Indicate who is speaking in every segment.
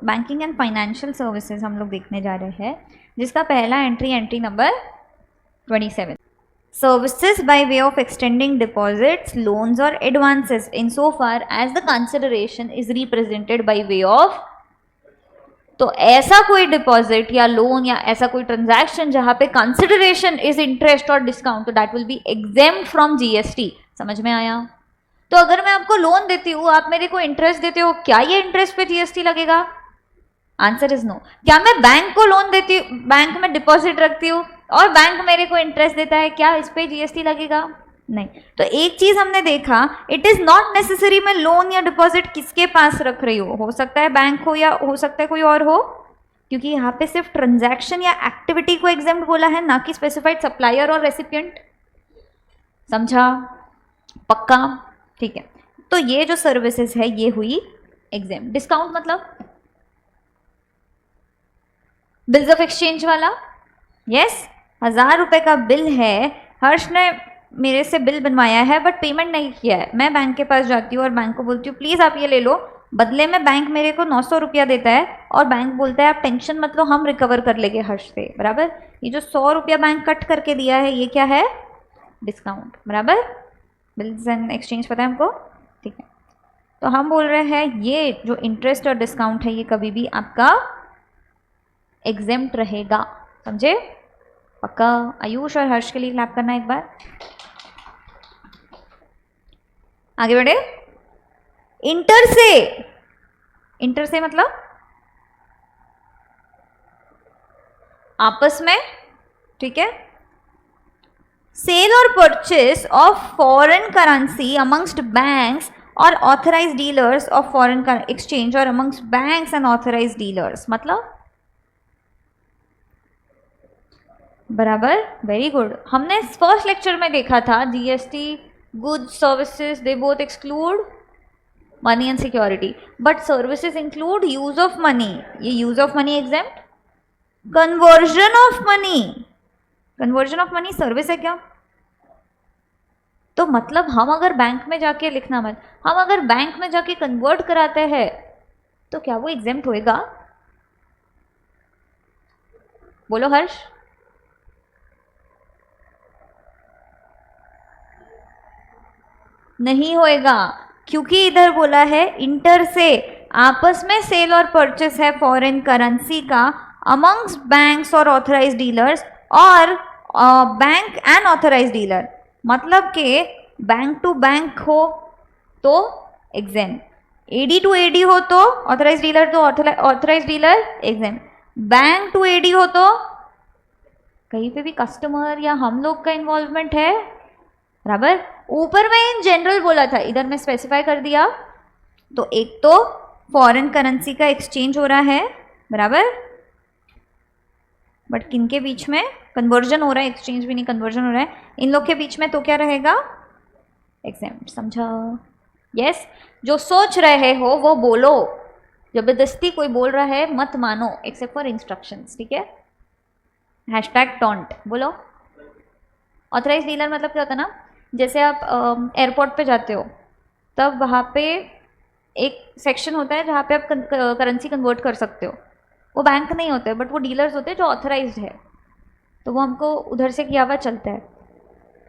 Speaker 1: Banking and financial services हम लोग देखने जा रहे हैं, जिसका पहला entry number 27, services by way of extending deposits, loans or advances insofar as the consideration is represented by way of। तो ऐसा कोई डिपॉजिट या लोन या ऐसा कोई ट्रांजैक्शन जहां पे कंसिडरेशन इज इंटरेस्ट और डिस्काउंट, तो that will be exempt from GST. समझ में आया? तो अगर मैं आपको लोन देती हूँ, आप मेरे को इंटरेस्ट देते हो, क्या ये इंटरेस्ट पे जीएसटी लगेगा? Answer is no. क्या मैं बैंक को लोन देती हूँ, बैंक में डिपॉजिट रखती हूँ और बैंक मेरे को इंटरेस्ट देता है, क्या इस पे जीएसटी लगेगा? नहीं। तो एक चीज हमने देखा, इट इज नॉट नेसेसरी मैं लोन या डिपॉजिट किसके पास रख रही हूँ, हो सकता है बैंक हो या हो सकता है कोई और हो, क्योंकि यहाँ पे सिर्फ ट्रांजैक्शन या एक्टिविटी को एग्जेम्प्ट बोला है, ना कि स्पेसिफाइड सप्लायर और रेसिपिएंट। समझा? पक्का? ठीक है। तो ये जो सर्विसेज है ये हुई एग्जेम्प्ट। डिस्काउंट मतलब बिल्स ऑफ एक्सचेंज वाला। यस, 1000 रुपए का बिल है, हर्ष ने मेरे से बिल बनवाया है बट पेमेंट नहीं किया है। मैं बैंक के पास जाती हूँ और बैंक को बोलती हूँ प्लीज़ आप ये ले लो, बदले में बैंक मेरे को 900 रुपया देता है और बैंक बोलता है आप टेंशन मत लो, हम रिकवर कर लेंगे हर्ष से। बराबर? ये जो 100 रुपया बैंक कट करके दिया है, ये क्या है? डिस्काउंट। बराबर? बिल्स एंड एक्सचेंज पता है हमको? ठीक है। तो हम बोल रहे हैं ये जो इंटरेस्ट और डिस्काउंट है ये कभी भी आपका एग्जेम्प्ट रहेगा। समझे? पक्का? आयुष और हर्ष के लिए क्लैप करना एक बार। आगे बढ़े। इंटर से मतलब आपस में। ठीक है। सेल और purchase of foreign currency amongst banks और authorised dealers of foreign exchange और amongst banks and authorised dealers मतलब। बराबर? Very good. हमने फर्स्ट लेक्चर में देखा था GST, goods, services, they both exclude money and security, but services include use of money. ये use of money exempt. Conversion of money service है क्या? तो मतलब हम अगर बैंक में जाके, लिखना मत, हम अगर बैंक में जाके कन्वर्ट कराते हैं तो क्या वो एग्जेम्प्ट होएगा? बोलो हर्ष। नहीं होएगा, क्योंकि इधर बोला है इंटर से, आपस में सेल और परचेस है फॉरेन करेंसी का अमंग्स बैंक्स और ऑथराइज्ड डीलर्स और बैंक एंड ऑथराइज्ड डीलर, मतलब के बैंक टू बैंक हो तो एग्जेम्प्ट, एडी टू एडी हो तो ऑथराइज्ड डीलर, तो authorised dealer exempt, bank to AD हो तो कहीं पे भी कस्टमर या हम लोग का इन्वॉल्वमेंट है। बराबर? ऊपर में इन जनरल बोला था, इधर में स्पेसिफाई कर दिया। तो एक तो फॉरेन करेंसी का एक्सचेंज हो रहा है, बराबर, बट किन के बीच में? कन्वर्जन हो रहा है, एक्सचेंज भी नहीं, कन्वर्जन हो रहा है इन लोग के बीच में, तो क्या रहेगा? एग्जेम्प्ट। समझा? यस। जो सोच रहे हो वो बोलो, जबरदस्ती कोई बोल रहा है मत मानो, एक्सेप्ट फॉर इंस्ट्रक्शंस। ठीक है? #टॉन्ट बोलो। ऑथराइज डीलर मतलब क्या होता है ना, जैसे आप एयरपोर्ट पे जाते हो तब वहाँ पे एक सेक्शन होता है जहाँ पे आप करेंसी कन्वर्ट कर सकते हो, वो बैंक नहीं होते बट वो डीलर्स होते हैं जो ऑथराइज्ड है, तो वो हमको उधर से किया हुआ चलता है।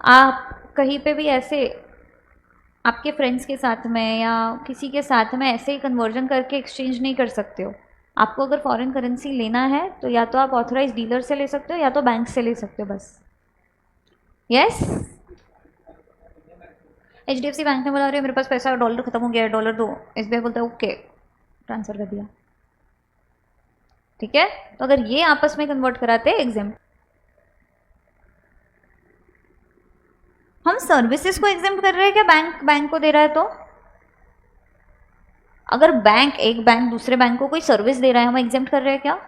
Speaker 1: आप कहीं पे भी ऐसे आपके फ्रेंड्स के साथ में या किसी के साथ में ऐसे ही कन्वर्जन करके एक्सचेंज नहीं कर सकते हो। आपको अगर फॉरेन करेंसी लेना है तो या तो आप ऑथराइज्ड डीलर से ले सकते हो या तो बैंक से ले सकते हो, बस। यस। HDFC बैंक ने बोला अरे मेरे पास पैसा, डॉलर खत्म हो गया है, डॉलर दो। SBI बोलता है ओके, ट्रांसफर कर दिया। ठीक है? तो अगर ये आपस में कन्वर्ट कराते हैं एग्जेम्प्ट। हम सर्विसेज को एग्जेम्प्ट कर रहे हैं क्या? बैंक को दे रहा है तो अगर एक बैंक दूसरे बैंक को कोई सर्विस दे रहा है, हम एग्जेम्प्ट कर रहे हैं क्या?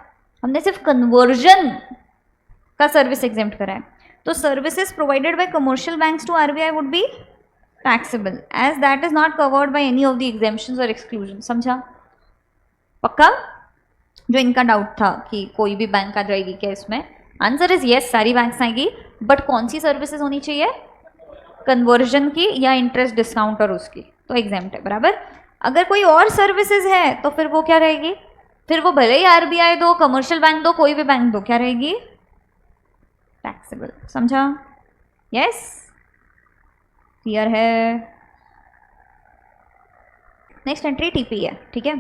Speaker 1: हमने सिर्फ कन्वर्जन का सर्विस एग्जेम्प्ट करा है। तो services provided by commercial banks to RBI would be taxable as that is not covered by any of the exemptions or exclusions। समझा? पक्का? जो इनका डाउट था कि कोई भी बैंक आ जाएगी क्या इसमें, आंसर इज यस, सारी बैंक्स आएगी, बट कौन सी सर्विसेज होनी चाहिए? कन्वर्जन की या इंटरेस्ट डिस्काउंट और उसकी, तो एग्जेम्प्ट है। बराबर? अगर कोई और सर्विसेज है तो फिर वो क्या रहेगी? फिर वो भले ही आरबीआई दो, कमर्शियल बैंक दो, कोई भी बैंक दो, क्या रहेगी? टैक्सेबल। समझा? यस, क्लियर है? नेक्स्ट एंट्री टीपी है, ठीक है।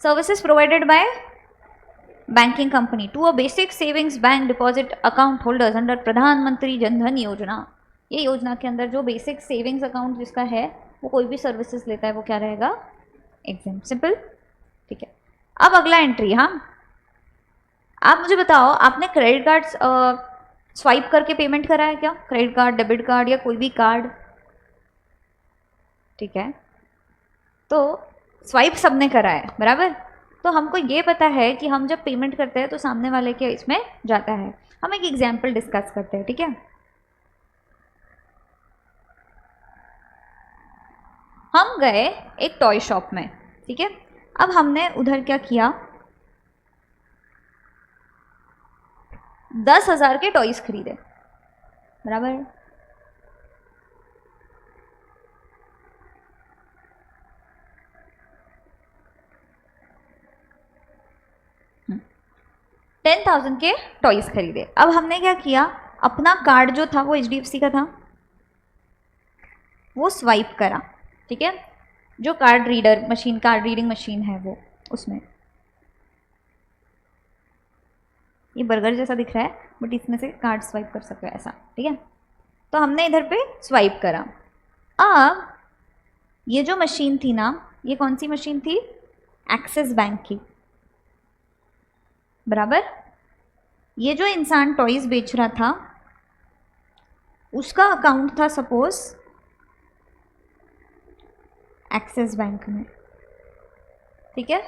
Speaker 1: Services provided by banking company to a basic savings bank deposit account holders under Pradhan Mantri Jan धन योजना। ये योजना के अंदर जो बेसिक सेविंग्स अकाउंट जिसका है वो कोई भी सर्विसेज लेता है वो क्या रहेगा? एग्जाम। सिंपल, ठीक है। अब अगला एंट्री, हाँ, आप मुझे बताओ, आपने क्रेडिट कार्ड स्वाइप करके पेमेंट करा है क्या? क्रेडिट कार्ड, डेबिट कार्ड या कोई भी कार्ड, ठीक है। तो स्वाइप सबने करा है, बराबर। तो हमको ये पता है कि हम जब पेमेंट करते हैं तो सामने वाले के इसमें जाता है। हम एक एग्जाम्पल डिस्कस करते हैं, ठीक है। हम गए एक टॉय शॉप में, ठीक है। अब हमने उधर क्या किया, 10,000 के टॉयज खरीदे, बराबर। $10,000 के टॉयज खरीदे। अब हमने क्या किया, अपना कार्ड जो था वो HDFC का था, वो स्वाइप करा, ठीक है। जो card reader machine, card reading machine है वो, उसमें ये बर्गर जैसा दिख रहा है बट इसमें से कार्ड स्वाइप कर सकते हो ऐसा, ठीक है। तो हमने इधर पे स्वाइप करा। अब ये जो मशीन थी ना, ये कौन सी मशीन थी? एक्सिस बैंक की, बराबर। ये जो इंसान टॉयज बेच रहा था उसका अकाउंट था सपोज एक्सिस बैंक में, ठीक है।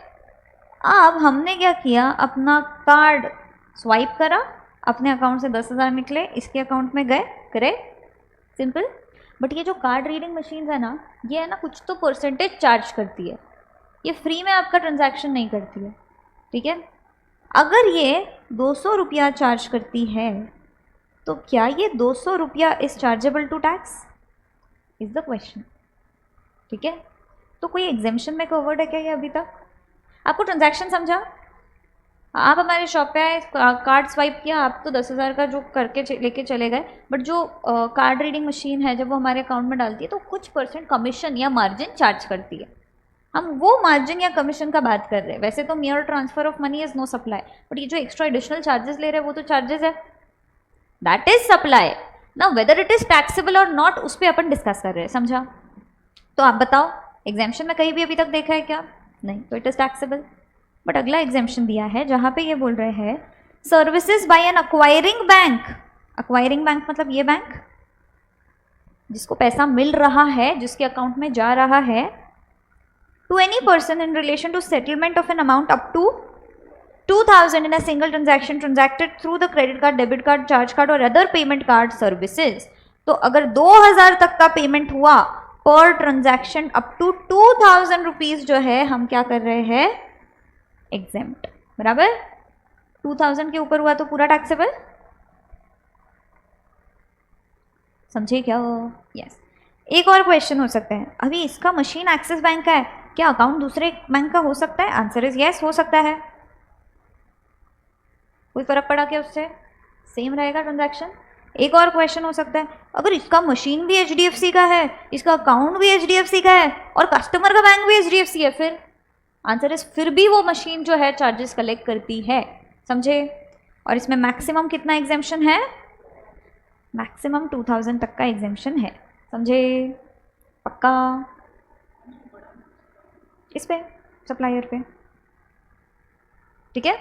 Speaker 1: अब हमने क्या किया, अपना कार्ड स्वाइप करा, अपने अकाउंट से 10,000 निकले, इसके अकाउंट में गए, करे, सिंपल। बट ये जो कार्ड रीडिंग मशीन है ना, ये है ना कुछ तो परसेंटेज चार्ज करती है, ये फ्री में आपका ट्रांजैक्शन नहीं करती है, ठीक है। अगर ये 200 रुपया चार्ज करती है तो क्या ये 200 रुपया is chargeable to tax, is the question, ठीक है। तो कोई एग्जेम्पशन में कवर्ड है क्या ये अभी तक? आपको ट्रांजैक्शन समझा? आप हमारे शॉप पे आए, कार्ड स्वाइप किया, आप तो 10,000 का जो करके लेके चले गए, बट जो कार्ड रीडिंग मशीन है जब वो हमारे अकाउंट में डालती है तो कुछ परसेंट कमीशन या मार्जिन चार्ज करती है। हम वो मार्जिन या कमीशन का बात कर रहे हैं। वैसे तो mere transfer of money is no supply, but ये जो एक्स्ट्रा एडिशनल चार्जेस ले रहे हैं वो तो चार्जेस है, that is supply. Now whether it is taxable और नॉट, उस पर अपन डिस्कस कर रहे हैं, समझा? तो आप बताओ, एग्जाम्पशन में कहीं भी अभी तक देखा है क्या? नहीं, तो इट इज टैक्सेबल। बट अगला एग्जाम्पशन दिया है जहां पे ये बोल रहे हैं services by an acquiring bank. Acquiring bank मतलब ये बैंक जिसको पैसा मिल रहा है, जिसके अकाउंट में जा रहा है, to any person in relation to settlement of an amount up to 2,000 in a single transaction transacted through the credit card, debit card, charge card or other payment card services। तो अगर 2,000 तक का payment हुआ पर transaction up to 2,000 rupees जो है हम क्या कर रहे हैं? एग्जेम्प्ट, बराबर। 2,000 के ऊपर हुआ तो पूरा टैक्सेबल, समझे क्या? यस। एक और क्वेश्चन हो सकता है, अभी इसका मशीन एक्सिस बैंक का है, क्या अकाउंट दूसरे बैंक का हो सकता है? आंसर इज यस, हो सकता है। कोई फर्क पड़ा क्या उससे? सेम रहेगा ट्रांजैक्शन। एक और क्वेश्चन हो सकता है, अगर इसका मशीन भी HDFC का है, इसका अकाउंट भी HDFC का है और कस्टमर का बैंक भी HDFC है, फिर आंसर इज फिर भी वो मशीन जो है चार्जेस कलेक्ट करती है, समझे? और इसमें मैक्सिमम कितना एग्जेम्पशन है? मैक्सिमम 2,000 तक का एग्जेम्पशन है, समझे? पक्का? इस पे सप्लायर पे, ठीक है।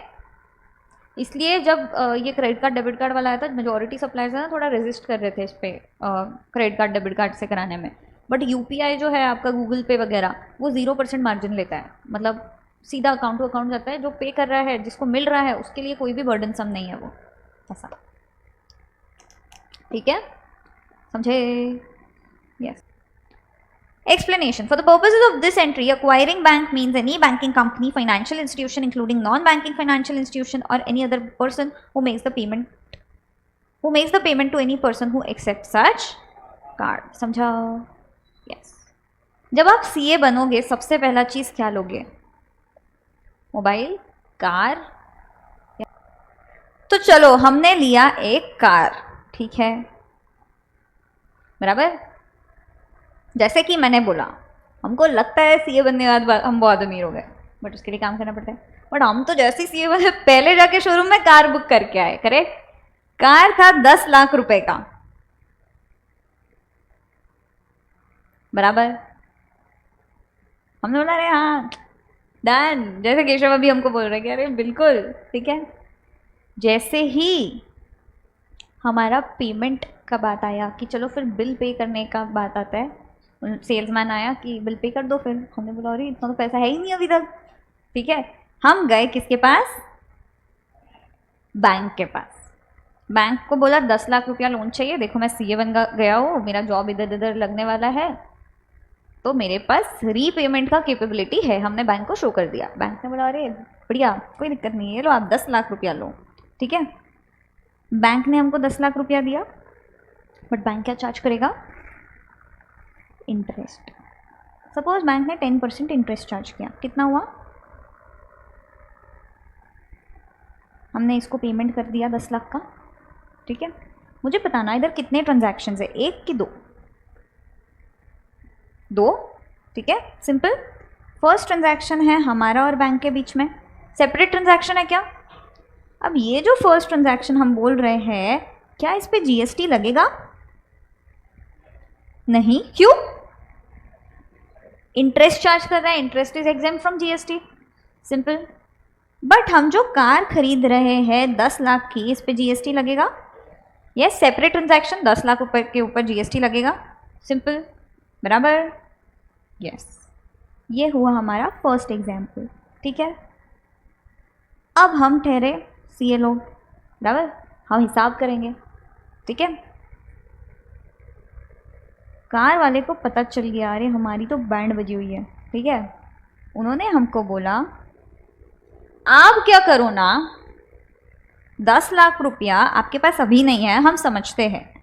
Speaker 1: इसलिए जब ये क्रेडिट कार्ड डेबिट कार्ड वाला आया था, मेजॉरिटी सप्लायर्स है ना थोड़ा रेजिस्ट कर रहे थे इस पे क्रेडिट कार्ड डेबिट कार्ड से कराने में। बट UPI जो है आपका गूगल पे वगैरह, वो 0% मार्जिन लेता है, मतलब सीधा अकाउंट टू अकाउंट जाता है। जो पे कर रहा है, जिसको मिल रहा है, उसके लिए कोई भी बर्डन सम नहीं है वो, ऐसा, ठीक है, समझे? Yes. Explanation. For the purposes of this entry, acquiring bank means any banking company, financial institution, including non-banking financial institution, or any other person who makes the payment to any person who accepts such card. समझा? Yes. जब आप CA बनोगे सबसे पहला चीज़ क्या लोगे? Mobile, car. तो चलो हमने लिया एक कार, ठीक है, बराबर। जैसे कि मैंने बोला हमको लगता है सीए बनने के बाद हम बहुत अमीर हो गए, बट उसके लिए काम करना पड़ता है। बट हम तो जैसे ही सीए बने पहले जाके शोरूम में कार बुक करके आए, करेक्ट। कार था 10 लाख रुपए का, बराबर। हमने बोला अरे हाँ डन, जैसे केशव अभी हमको बोल रहे कि अरे बिल्कुल ठीक है। जैसे ही हमारा पेमेंट का बात आया कि चलो फिर बिल पे करने का बात आता है, सेल्समैन आया कि बिल पे कर दो, फिर हमने बोला अरे इतना तो पैसा है ही नहीं अभी तक, ठीक है। हम गए किसके पास, बैंक के पास। बैंक को बोला 10 लाख रुपया लोन चाहिए, देखो मैं सीए बन गया हूँ, मेरा जॉब इधर इधर लगने वाला है, तो मेरे पास रीपेमेंट का कैपेबिलिटी है। हमने बैंक को शो कर दिया, बैंक ने बोला अरे बढ़िया कोई दिक्कत नहीं है, लो आप 10 लाख रुपया लो, ठीक है। बैंक ने हमको 10 लाख रुपया दिया, बट बैंक क्या चार्ज करेगा, इंटरेस्ट। सपोज बैंक ने 10% इंटरेस्ट चार्ज किया, कितना हुआ, हमने इसको पेमेंट कर दिया 10 लाख का, ठीक है। मुझे बताना इधर कितने ट्रांजैक्शन है, एक कि दो, दो, ठीक है, सिंपल। फर्स्ट ट्रांजैक्शन है हमारा और बैंक के बीच में, सेपरेट ट्रांजैक्शन है क्या। अब ये जो फर्स्ट ट्रांजैक्शन हम बोल रहे हैं, क्या इस पे जीएसटी लगेगा, नहीं, क्यों, इंटरेस्ट चार्ज कर रहा है, interest is exempt from GST, simple. But हम जो कार खरीद रहे हैं 10 लाख की, इस पे जीएसटी लगेगा, यस, सेपरेट ट्रांजैक्शन 10 लाख रुपए के ऊपर जीएसटी लगेगा, सिंपल, बराबर, यस। ये हुआ हमारा फर्स्ट एग्जाम्पल, ठीक है। अब हम ठहरे सीए लोग, बराबर, हम हिसाब करेंगे, ठीक है। कार वाले को पता चल गया अरे हमारी तो बैंड बजी हुई है, ठीक है। उन्होंने हमको बोला आप क्या करो ना, 10 लाख रुपया आपके पास अभी नहीं है, हम समझते हैं,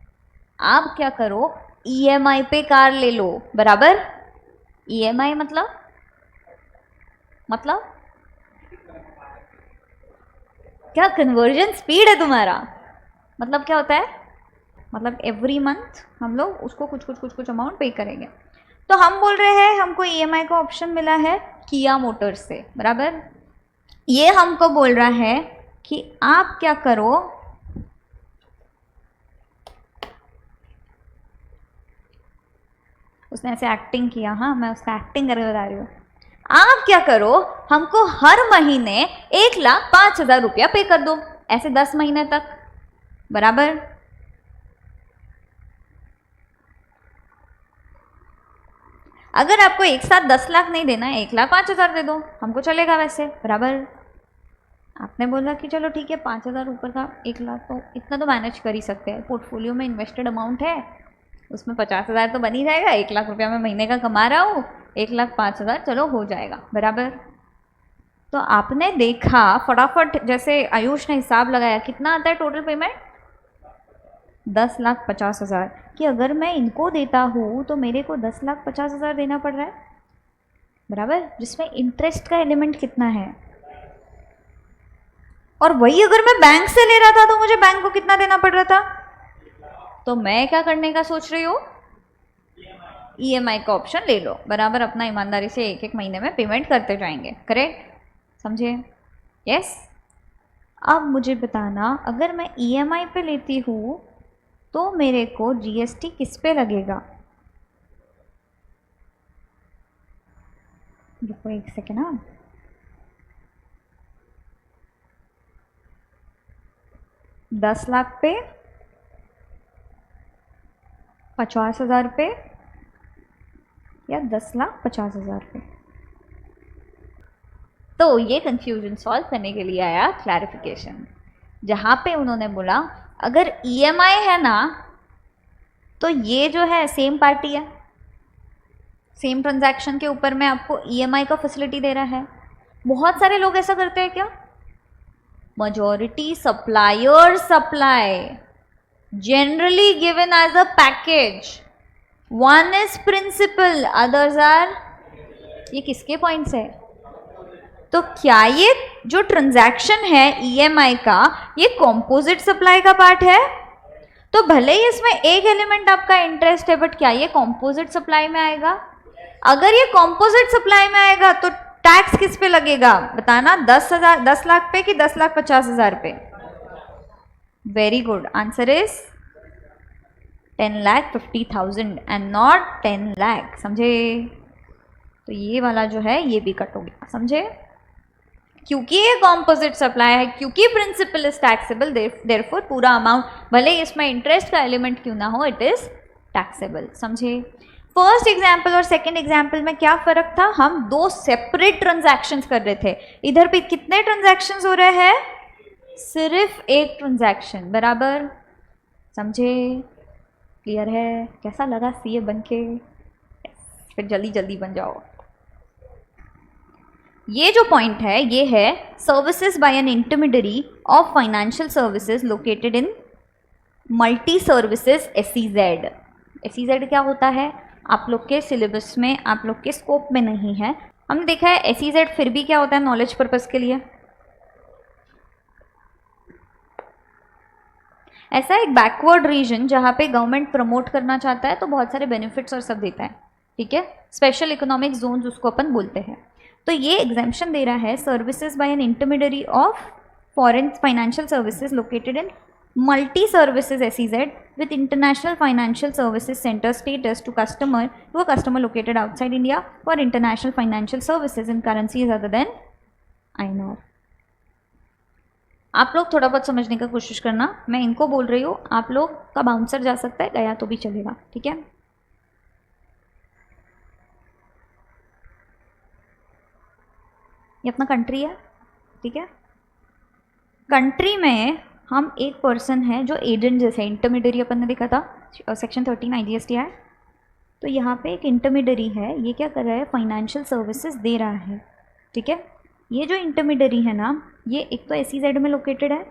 Speaker 1: आप क्या करो ईएमआई पे कार ले लो, बराबर। ईएमआई मतलब क्या कन्वर्जन स्पीड है तुम्हारा, मतलब क्या होता है, मतलब एवरी मंथ हम लोग उसको कुछ अमाउंट पे करेंगे। तो हम बोल रहे हैं हमको ईएमआई का ऑप्शन मिला है किया मोटर्स से, बराबर। ये हमको बोल रहा है कि आप क्या करो, उसने ऐसे एक्टिंग किया, हाँ मैं उसका एक्टिंग करके बता रही हूँ। आप क्या करो, हमको हर महीने 1,05,000 रुपया पे कर दो, ऐसे 10 महीने तक, बराबर। अगर आपको एक साथ 10 लाख नहीं देना है, 1,05,000 दे दो, हमको चलेगा वैसे, बराबर। आपने बोला कि चलो ठीक है 5,000 ऊपर का 1 लाख, तो इतना तो मैनेज कर ही सकते हैं, पोर्टफोलियो में इन्वेस्टेड अमाउंट है, उसमें 50,000 तो बन ही जाएगा, 1 लाख रुपया मैं महीने का कमा रहा हूँ, 1,05,000 चलो हो जाएगा, बराबर। तो आपने देखा फटाफट, जैसे आयुष ने हिसाब लगाया, कितना आता है टोटल पेमेंट, 10,50,000, कि अगर मैं इनको देता हूँ तो मेरे को 10,50,000 देना पड़ रहा है, बराबर, जिसमें इंटरेस्ट का एलिमेंट कितना है। और वही अगर मैं बैंक से ले रहा था तो मुझे बैंक को कितना देना पड़ रहा था। तो मैं क्या करने का सोच रही हूँ, ईएमआई का ऑप्शन ले लो, बराबर, अपना ईमानदारी से एक एक महीने में पेमेंट करते जाएंगे, करेक्ट, समझे, यस। अब मुझे बताना अगर मैं ईएमआई पे लेती हूँ तो मेरे को जीएसटी किस पे लगेगा, रुको एक सेकेंड, हाँ, $10 लाख पे 50,000 पे या 10,50,000 पे। तो ये कंफ्यूजन सॉल्व करने के लिए आया क्लैरिफिकेशन, जहाँ पे उन्होंने बोला अगर ईएमआई है ना तो ये जो है सेम पार्टी है, सेम ट्रांजैक्शन के ऊपर में आपको ईएमआई का फैसिलिटी दे रहा है। बहुत सारे लोग ऐसा करते हैं क्या, majority suppliers supply generally given as a package, one is principal others are, ये किसके पॉइंट्स है, तो क्या ये जो ट्रांजैक्शन है ईएमआई का, ये कॉम्पोजिट सप्लाई का पार्ट है? तो भले ही इसमें एक एलिमेंट आपका इंटरेस्ट है, बट क्या ये कॉम्पोजिट सप्लाई में आएगा? अगर ये कॉम्पोजिट सप्लाई में आएगा तो टैक्स किस पे लगेगा बताना? 10 लाख पे कि 10,50,000 पे? Very good, answer is 10,50,000 and not 10 lakh. समझे? तो ये वाला जो है ये भी कट हो गया, समझे? क्योंकि ये कॉम्पोजिट सप्लाई है, क्योंकि प्रिंसिपल इज टैक्सेबल, देयरफॉर पूरा अमाउंट, भले इसमें इंटरेस्ट का एलिमेंट क्यों ना हो, इट इज टैक्सेबल। समझे? फर्स्ट एग्जाम्पल और सेकेंड एग्जाम्पल में क्या फर्क था? हम दो सेपरेट ट्रांजैक्शंस कर रहे थे। इधर पे कितने ट्रांजैक्शंस हो रहे हैं? सिर्फ एक ट्रांजैक्शन, बराबर? समझे? क्लियर है? कैसा लगा सीए बन के? फिर जल्दी जल्दी बन जाओ। ये जो पॉइंट है ये है services by N intermediary of financial services located in multi services SEZ। SEZ क्या होता है? आप लोग के सिलेबस में, आप लोग के स्कोप में नहीं है। हमने देखा है SEZ फिर भी क्या होता है नॉलेज पर्पस के लिए, ऐसा एक बैकवर्ड रीजन जहाँ पे गवर्नमेंट प्रमोट करना चाहता है तो बहुत सारे बेनिफिट्स और सब देता है, ठीक है? स्पेशल इकोनॉमिक जोन्स उसको अपन बोलते हैं। तो ये एग्जाम्पशन दे रहा है services by N intermediary of foreign financial services located in multi services SEZ with international financial services center status to a customer located outside India for international financial services in currencies other than INR। आप लोग थोड़ा बहुत समझने का कोशिश करना, मैं इनको बोल रही हूँ, आप लोग का बाउंसर जा सकता है, गया तो भी चलेगा, ठीक है? ये अपना कंट्री है, ठीक है? कंट्री में हम एक पर्सन है जो एजेंट जैसे, इंटरमीडियरी अपन ने देखा था सेक्शन 13 IGST है। तो यहाँ पे एक इंटरमीडियरी है, ये क्या कर रहा है? फाइनेंशियल सर्विसेज दे रहा है, ठीक है? ये जो इंटरमीडियरी है ना, ये एक तो SEZ में लोकेटेड है,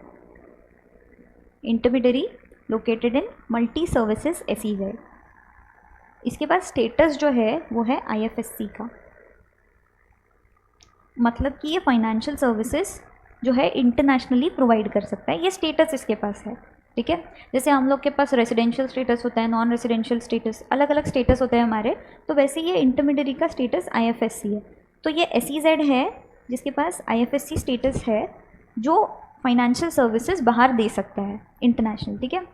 Speaker 1: intermediary located in multi services SEZ। इसके पास स्टेटस जो है वो है IFSC का, मतलब कि ये फाइनेंशियल सर्विसेज जो है इंटरनेशनली प्रोवाइड कर सकता है, ये स्टेटस इसके पास है, ठीक है? जैसे हम लोग के पास रेजिडेंशियल स्टेटस होता है, नॉन रेजिडेंशियल स्टेटस, अलग अलग स्टेटस होते हैं हमारे, तो वैसे ये इंटरमीडियरी का स्टेटस IFSC है। तो ये SEZ है जिसके पास IFSC स्टेटस है, जो फाइनेंशियल सर्विसेज बाहर दे सकता है इंटरनेशनल, ठीक है?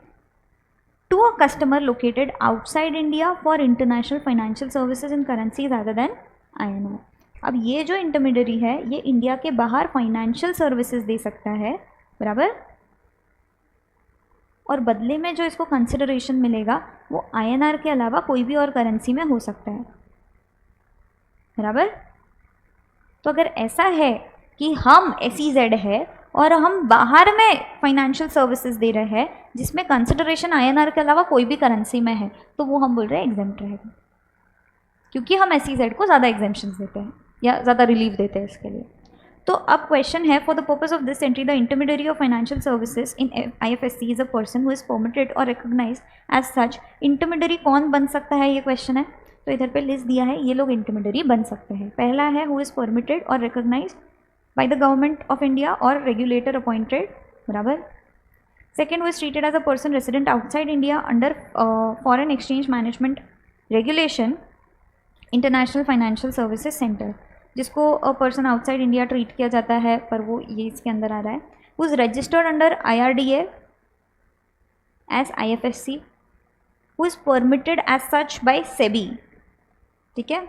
Speaker 1: To a customer located outside India for international financial services in currencies other than INR। अब ये जो इंटरमीडियरी है ये इंडिया के बाहर फाइनेंशियल सर्विसेज दे सकता है, बराबर? और बदले में जो इसको कंसिडरेशन मिलेगा वो INR के अलावा कोई भी और करेंसी में हो सकता है, बराबर? तो अगर ऐसा है कि हम SEZ है और हम बाहर में फाइनेंशियल सर्विसेज दे रहे हैं जिसमें कंसिडरेशन INR के अलावा कोई भी करेंसी में है, तो वो हम बोल रहे हैं एग्जेम्प्ट रहेगा, क्योंकि हम SEZ को ज़्यादा एग्जेम्पशंस देते हैं या ज़्यादा रिलीफ देते हैं इसके लिए। तो अब क्वेश्चन है, for the purpose of this entry the intermediary of financial services in IFSC is a person who is permitted और रिकॉग्नाइज्ड एज सच। इंटरमीडियरी कौन बन सकता है, ये क्वेश्चन है। तो इधर पे लिस्ट दिया है, ये लोग इंटरमीडियरी बन सकते हैं। पहला है हु इज परमिटेड और recognised by the government of India और रेगुलेटर अपॉइंटेड, बराबर? Second, who is treated as a person resident outside India under foreign exchange management regulation international financial services centre, जिसको a person outside India treat किया जाता है, पर वो ये इसके अंदर आ रहा है। Who is registered under IRDA as IFSC, who is permitted as such by SEBI, ठीक है?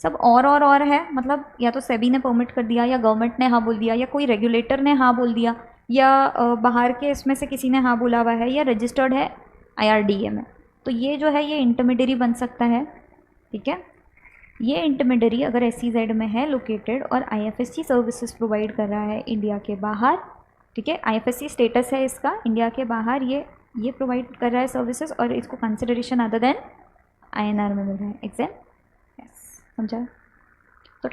Speaker 1: सब और है, मतलब या तो SEBI ने परमिट कर दिया, या गवर्नमेंट ने हाँ बोल दिया, या कोई रेगुलेटर ने हाँ बोल दिया, या बाहर के इसमें से किसी ने हाँ बोला हुआ है, या रजिस्टर्ड है IRDA में। तो ये जो है ये इंटरमीडियरी बन सकता है, ठीक है? ये इंटरमीडियरी अगर SEZ में है लोकेटेड और IFSC सर्विसेज प्रोवाइड कर रहा है इंडिया के बाहर, ठीक है? IFSC स्टेटस है इसका, इंडिया के बाहर ये प्रोवाइड कर रहा है सर्विसेज और इसको कंसिडरेशन अदर देन INR में मिल रहा है, एग्जाम, यस, समझा? तो